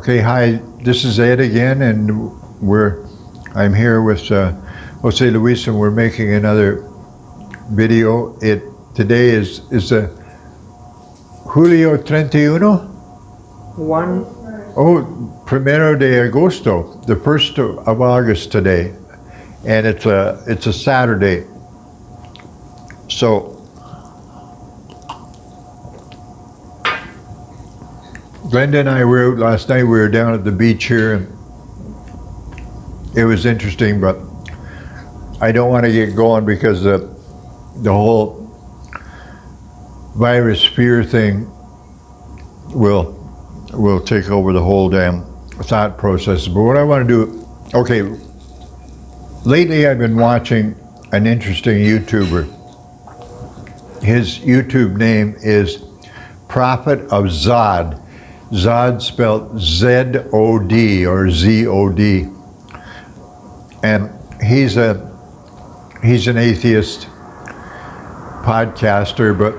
Okay, hi, this is Ed again, and I'm here with Jose Luis, and we're making another video. Today is Julio 31? One. Oh, Primero de Agosto, the 1st of August today, and it's a Saturday. So Glenda and I were out last night. We were down at the beach here, and it was interesting, but I don't want to get going because the whole virus fear thing will take over the whole damn thought process. But what I want to do, okay, lately I've been watching an interesting YouTuber. His YouTube name is Prophet of Zod. Zod spelled Z-O-D or Z-O-D. And he's an atheist podcaster, but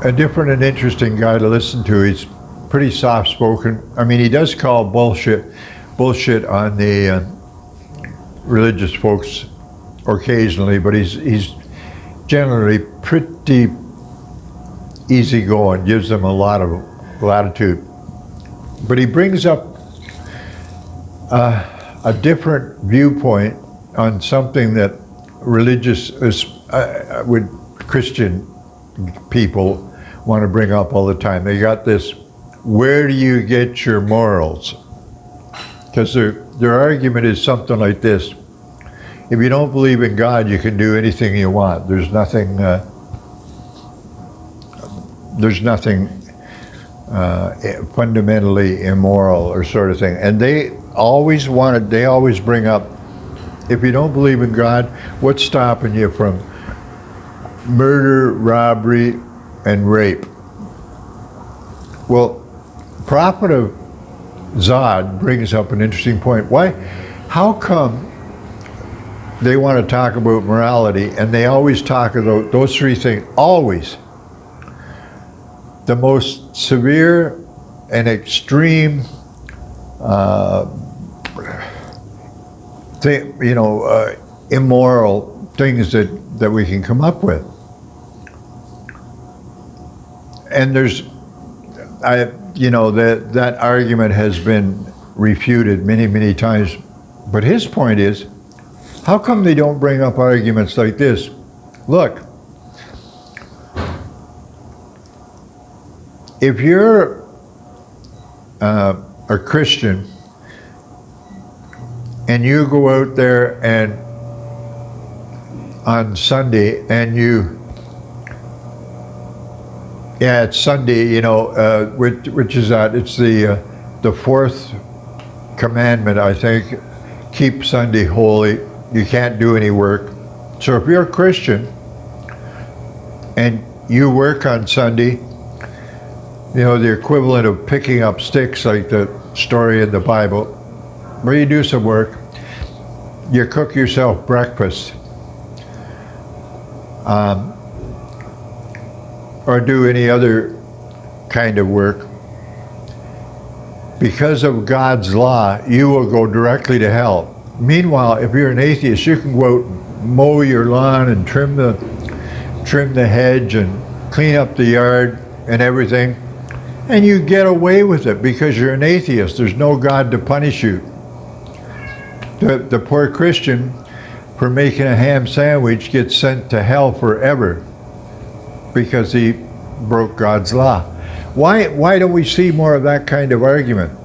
a different and interesting guy to listen to. He's pretty soft-spoken. I mean, he does call bullshit on the religious folks occasionally, but he's generally pretty easygoing, gives them a lot of latitude. But he brings up a different viewpoint on something that Christian people want to bring up all the time. They got this, where do you get your morals? Because their argument is something like this: if you don't believe in God, you can do anything you want. There's nothing fundamentally immoral or sort of thing. And they always bring up, if you don't believe in God, what's stopping you from murder, robbery, and rape? Well, Prophet of Zod brings up an interesting point. How come they want to talk about morality, and they always talk about those three things, always? The most severe and extreme immoral things that we can come up with. And that argument has been refuted many, many times. But his point is, how come they don't bring up arguments like this? Look, if you're a Christian and you go out there and on Sunday and it's Sunday, which is that? It's the fourth commandment, I think. Keep Sunday holy. You can't do any work. So if you're a Christian and you work on Sunday, the equivalent of picking up sticks, like the story in the Bible, where you do some work, you cook yourself breakfast, or do any other kind of work, because of God's law, you will go directly to hell. Meanwhile, if you're an atheist, you can go out and mow your lawn and trim the hedge and clean up the yard and everything, and you get away with it because you're an atheist. There's no God to punish you. The poor Christian, for making a ham sandwich, gets sent to hell forever because he broke God's law. Why don't we see more of that kind of argument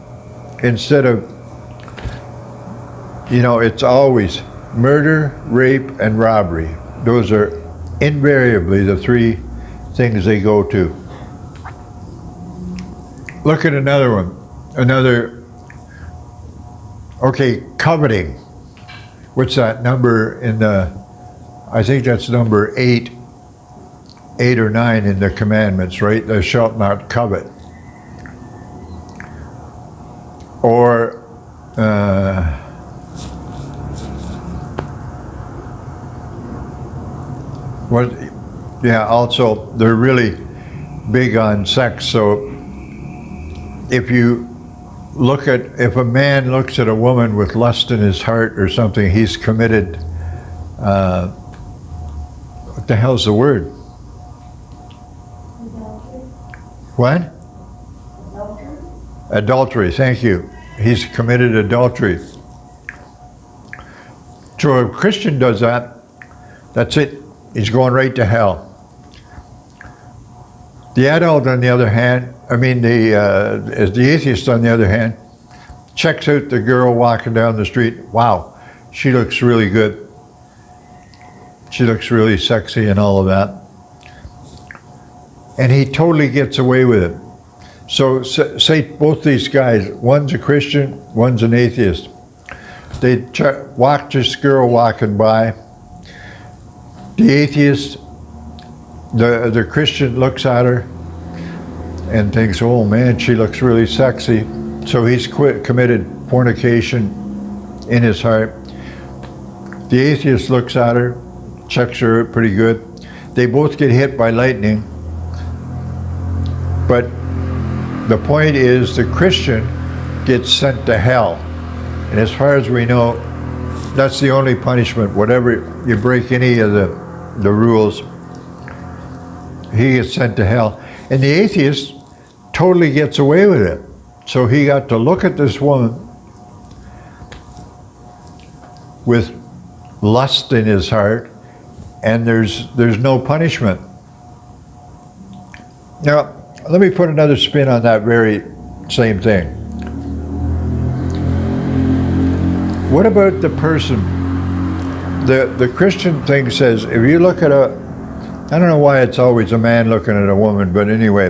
instead of, it's always murder, rape, and robbery. Those are invariably the three things they go to. Look at another one. Okay, coveting. What's that number I think that's number 8 or 9 in the commandments, right? Thou shalt not covet. Or also they're really big on sex, so if you look at, if a man looks at a woman with lust in his heart or something, he's committed, what the hell's the word? Adultery. What? Adultery. Adultery, thank you. He's committed adultery. So if a Christian does that, that's it. He's going right to hell. The adult, on the other hand, the atheist, on the other hand, checks out the girl walking down the street. Wow, she looks really good. She looks really sexy and all of that. And he totally gets away with it. So say both these guys, one's a Christian, one's an atheist. They watch this girl walking by. The atheist, the Christian looks at her and thinks, oh man, she looks really sexy. So he's committed fornication in his heart. The atheist looks at her, checks her out pretty good. They both get hit by lightning. But the point is, the Christian gets sent to hell. And as far as we know, that's the only punishment. Whatever you break any of the rules, he gets sent to hell. And the atheist totally gets away with it. So he got to look at this woman with lust in his heart, and there's no punishment. Now, let me put another spin on that very same thing. What about the person? The Christian thing says, if you look at I don't know why it's always a man looking at a woman, but anyway,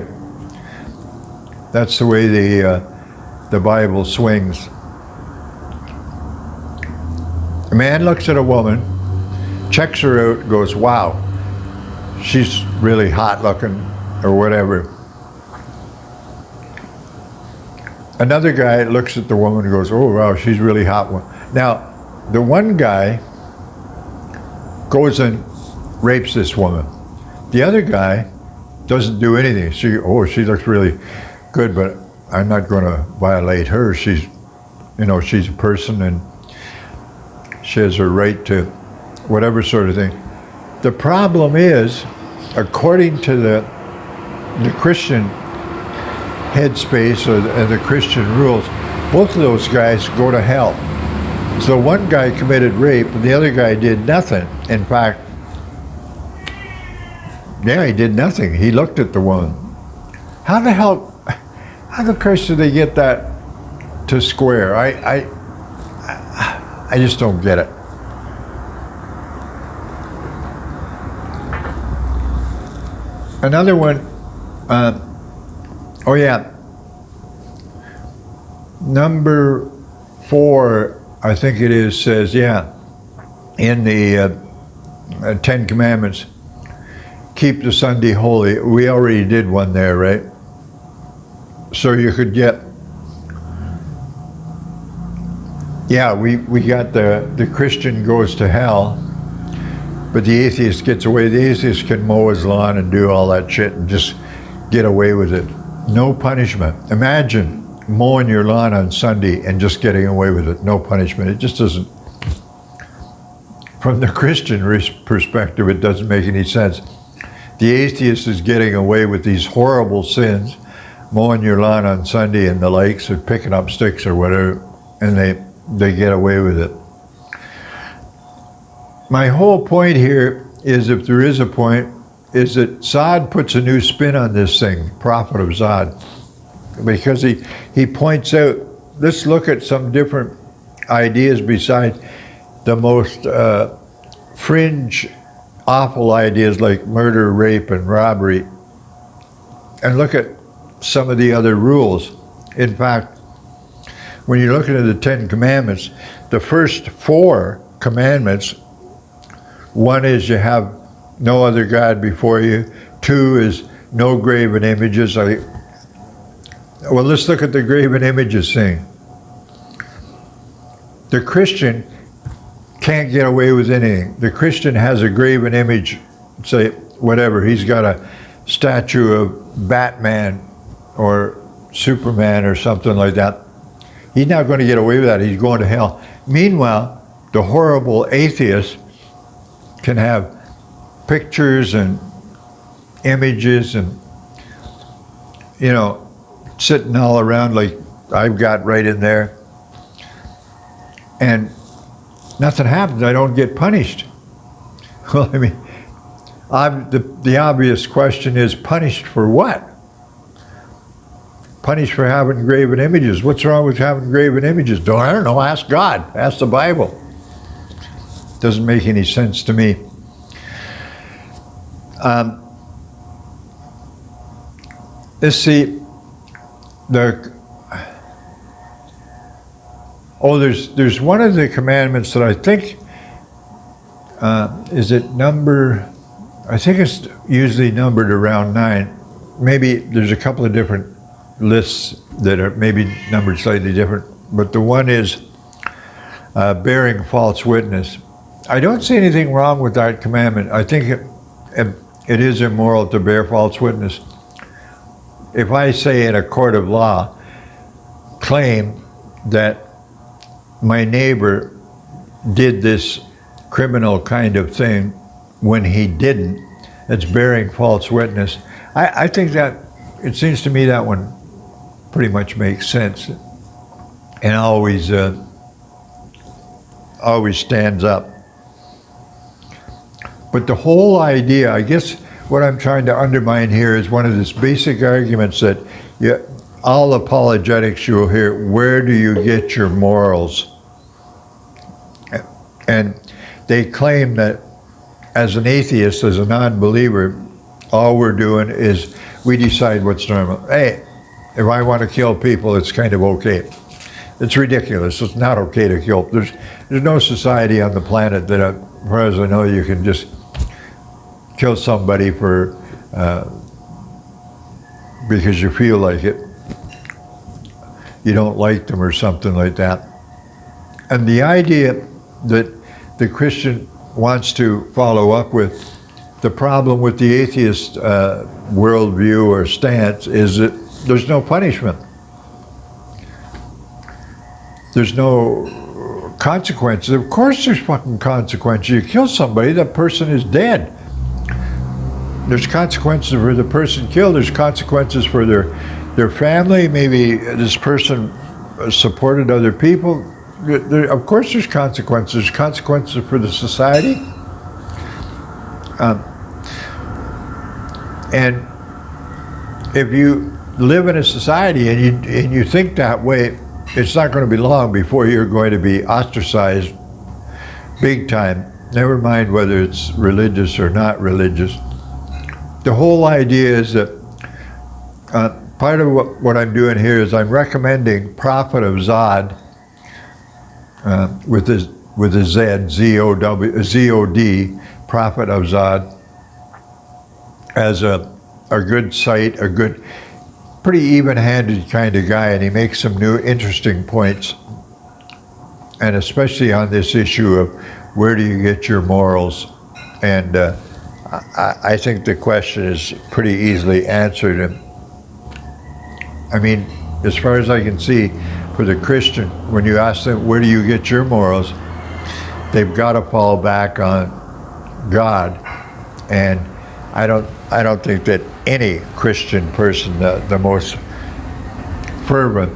that's the way the Bible swings. A man looks at a woman, checks her out, goes, wow, she's really hot looking, or whatever. Another guy looks at the woman and goes, oh wow, she's really hot. Now, the one guy goes and rapes this woman. The other guy doesn't do anything. She looks really good, but I'm not going to violate her. She's a person and she has her right to whatever sort of thing. The problem is, according to the Christian headspace or the Christian rules, both of those guys go to hell. So one guy committed rape and the other guy did nothing. In fact, yeah, he did nothing. He looked at the woman. How the Christ did they get that to square? I just don't get it. Another one, number 4, I think it is, says, in the 10 Commandments, keep the Sunday holy. We already did one there, right? So you could get, we got the Christian goes to hell, but the atheist gets away. The atheist can mow his lawn and do all that shit and just get away with it. No punishment. Imagine mowing your lawn on Sunday and just getting away with it. No punishment. It just doesn't, from the Christian perspective, it doesn't make any sense. The atheist is getting away with these horrible sins, mowing your lawn on Sunday and the likes, or picking up sticks or whatever, and they get away with it. My whole point here is, if there is a point, is that Zod puts a new spin on this thing, Prophet of Zod, because he points out, let's look at some different ideas besides the most fringe, awful ideas like murder, rape, and robbery, and look at some of the other rules. In fact, when you're looking at the 10 Commandments, the first 4 commandments, one is you have no other God before you. 2 is no graven images. Well, let's look at the graven images thing. The Christian can't get away with anything. The Christian has a graven image, say, whatever. He's got a statue of Batman or Superman or something like that. He's not going to get away with that. He's going to hell. Meanwhile, the horrible atheist can have pictures and images and, you know, sitting all around like I've got right in there. And nothing happens. I don't get punished. Well, I mean, the obvious question is, punished for what? Punished for having graven images. What's wrong with having graven images? I don't know. Ask God. Ask the Bible. Doesn't make any sense to me. Let's see. There's one of the commandments that I think is it number? I think it's usually numbered around 9. Maybe there's a couple of different lists that are maybe numbered slightly different, but the one is bearing false witness. I don't see anything wrong with that commandment. I think it is immoral to bear false witness. If I say in a court of law, claim that my neighbor did this criminal kind of thing when he didn't, it's bearing false witness. I think that, it seems to me that one pretty much makes sense and always stands up. But the whole idea, I guess what I'm trying to undermine here is one of these basic arguments that all apologetics you'll hear, where do you get your morals? And they claim that as an atheist, as a non-believer, all we're doing is we decide what's normal. Hey, if I want to kill people, it's kind of okay. It's ridiculous. It's not okay to kill. There's no society on the planet that, as far as I know, you can just kill somebody for because you feel like it. You don't like them or something like that. And the idea that the Christian wants to follow up with, the problem with the atheist worldview or stance is that there's no punishment. There's no consequences. Of course there's fucking consequences. You kill somebody, that person is dead. There's consequences for the person killed. There's consequences for their family. Maybe this person supported other people. Of course there's consequences. There's consequences for the society. And if you live in a society and you think that way, it's not going to be long before you're going to be ostracized big time. Never mind whether it's religious or not religious. The whole idea is that part of what I'm doing here is I'm recommending Prophet of Zod with a Z, Z-O-D, Prophet of Zod, as a good site, a good, pretty even-handed kind of guy, and he makes some new interesting points, and especially on this issue of where do you get your morals. And I think the question is pretty easily answered. And I mean, as far as I can see, for the Christian, when you ask them, where do you get your morals, they've got to fall back on God. And I don't think that any Christian person, the most fervent,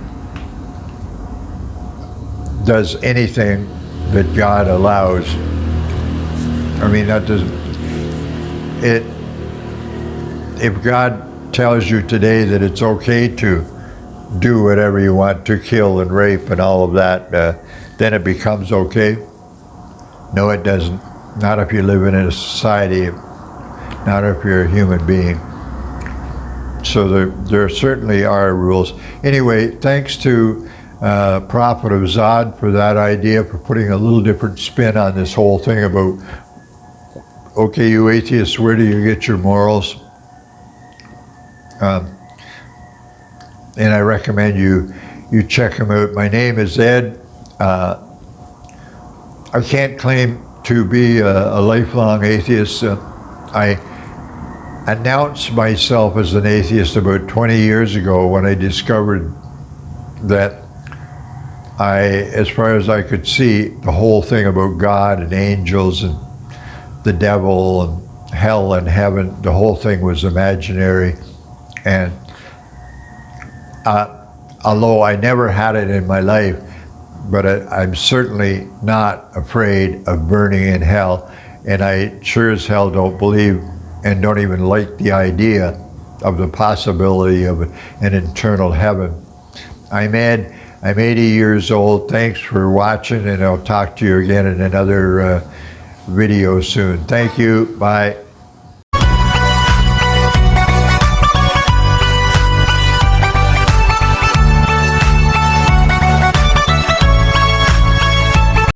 does anything that God allows. I mean, that doesn't, if God tells you today that it's okay to do whatever you want, to kill and rape and all of that, then it becomes okay? No, it doesn't. Not if you're living in a society, not if you're a human being. So there certainly are rules. Anyway, thanks to Prophet of Zod for that idea, for putting a little different spin on this whole thing about, okay, you atheists, where do you get your morals? And I recommend you check him out. My name is Ed. I can't claim to be a lifelong atheist. I announced myself as an atheist about 20 years ago when I discovered that as far as I could see, the whole thing about God and angels and the devil and hell and heaven, the whole thing was imaginary. And although I never had it in my life, but I'm certainly not afraid of burning in hell. And I sure as hell don't believe and don't even like the idea of the possibility of an eternal heaven. I'm 80 years old. Thanks for watching, and I'll talk to you again in another video soon. Thank you. Bye.